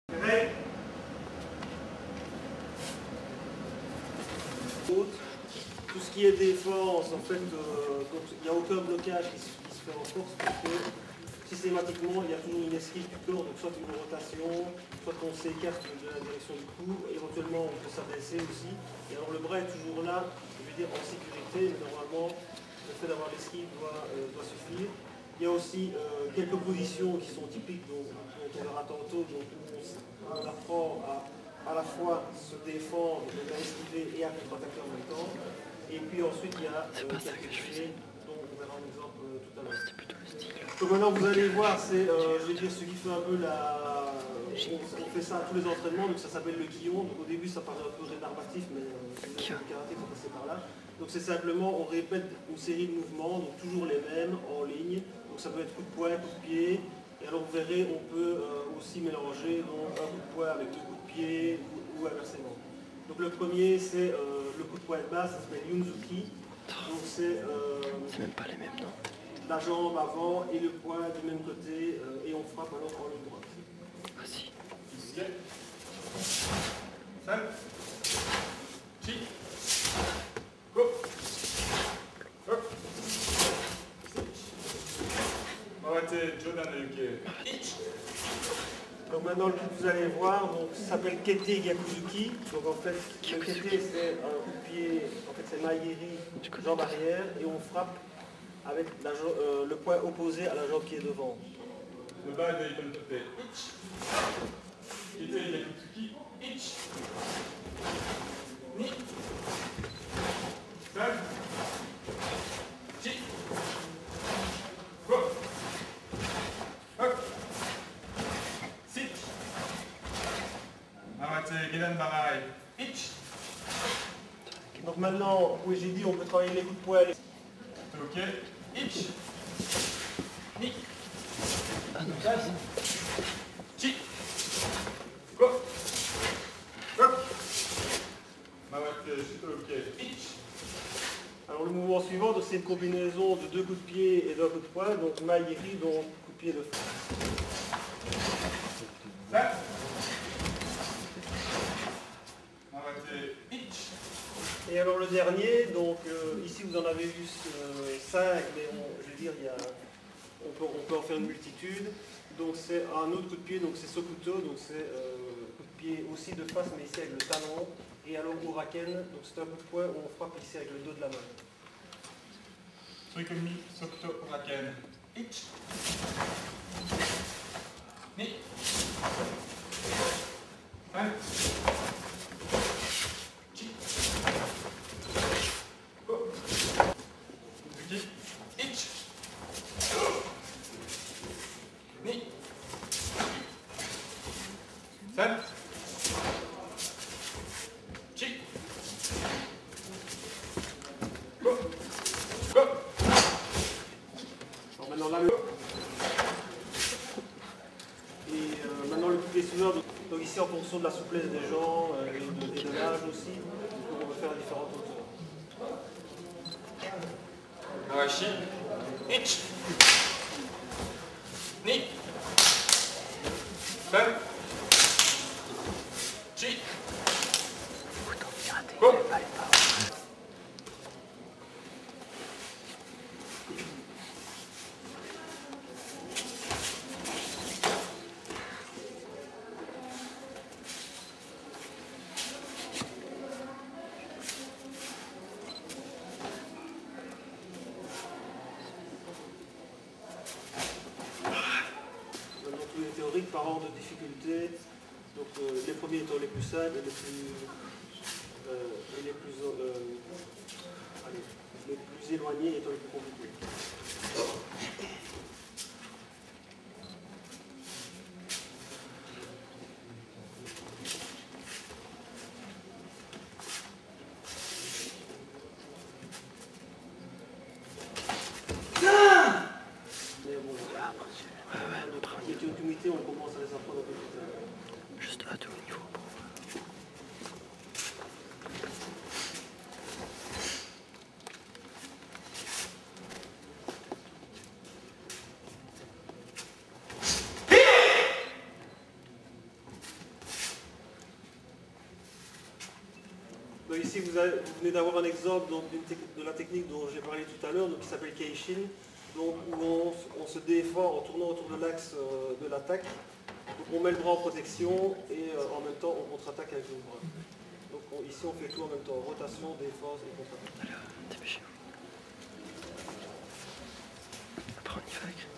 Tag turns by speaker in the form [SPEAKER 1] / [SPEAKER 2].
[SPEAKER 1] Prêt? Tout ce qui est défense, en fait, il n'y a aucun blocage qui se fait en force parce que systématiquement, il y a toujours une esquive du corps, donc soit une rotation, soit on s'écarte de la direction du cou, éventuellement on peut s'abaisser aussi. Et alors le bras est toujours là, je veux dire en sécurité, mais normalement le fait d'avoir l'esquive doit suffire. Il y a aussi quelques positions qui sont typiques, dont on verra tantôt, donc on apprend à la fois se défendre, donc à esquiver et à contre-attaquer en même temps. Et puis ensuite il y a quelques clés dont on verra un exemple tout à l'heure. Donc maintenant vous allez voir, c'est je vais dire ce qui fait un peu la... On fait ça à tous les entraînements, donc ça s'appelle le kion. Donc au début ça paraît un peu rébarbatif, mais si vous avez le karaté, il faut passer par là. Donc c'est simplement, on répète une série de mouvements, donc toujours les mêmes, en ligne. Donc ça peut être coup de poing, coup de pied. Et alors vous verrez, on peut aussi mélanger donc, un coup de poing avec deux coups de pied ou inversement. Donc le premier c'est le coup de poing de base, ça s'appelle Yunzuki. Donc c'est
[SPEAKER 2] même pas les mêmes, non?
[SPEAKER 1] La jambe avant et le poing du même côté et on frappe alors en ligne droite.
[SPEAKER 2] Vas-y.
[SPEAKER 1] 5, 6, go. Donc maintenant vous allez voir, donc, ça s'appelle Kete Gyakuzuki. Donc en fait, le Kete c'est un coup de pied, en fait c'est Maigiri, jambe arrière, et on frappe avec le poing opposé à la jambe qui est devant.
[SPEAKER 3] Le bas de Ikontote. Kete Gyakuzuki. Ich. Ni. San. Chi. Go. Hop. Sit. Arate Gedan Barai. Ich.
[SPEAKER 1] Donc maintenant, oui j'ai dit, on peut travailler les coups de poing.
[SPEAKER 3] Ok. Ich. Ni.
[SPEAKER 2] Ah non,
[SPEAKER 3] San. Chi. Go. Hop. Arate Shito ok. Ich.
[SPEAKER 1] Alors le mouvement suivant, c'est une combinaison de deux coups de pied et d'un coup de poing. Donc Maigiri, donc coup de pied de face.
[SPEAKER 3] San. Arate Ich.
[SPEAKER 1] Et alors le dernier, donc ici vous en avez vu 5, mais je veux dire, on peut en faire une multitude. Donc c'est un autre coup de pied, donc c'est Sokuto, donc c'est coup de pied aussi de face, mais ici avec le talon. Et alors Uraken, donc c'est un coup de poing où on frappe ici avec le dos de la main.
[SPEAKER 3] Suikomi Sokuto Uraken. Ich. Ni. San. Chi. Go. Suzuki. Ich. Ni. San. Chi. Go. Go.
[SPEAKER 1] Alors maintenant là, et maintenant le coup de pied suivant, donc ici en fonction de la souplesse des gens et de l'âge aussi, donc on peut faire à différentes hauteurs.
[SPEAKER 3] Arashi. Ich. Ni. San. Chi. Go.
[SPEAKER 1] Maintenant tous les théoriques par ordre de difficulté, donc les premiers étant les plus simples et les plus éloignés étant les plus compliqués. Mais bon, les continuités, on commence à les apprendre un peu plus tard.
[SPEAKER 2] Juste à tout niveau.
[SPEAKER 1] Donc ici, vous venez d'avoir un exemple de la technique dont j'ai parlé tout à l'heure, qui s'appelle Keishin, donc où on se défend en tournant autour de l'axe de l'attaque. Donc on met le bras en protection et en même temps on contre-attaque avec le bras. Donc ici on fait tout en même temps, rotation, défense et contre-attaque.
[SPEAKER 2] Alors, dépêchez-vous. Après on y va avec.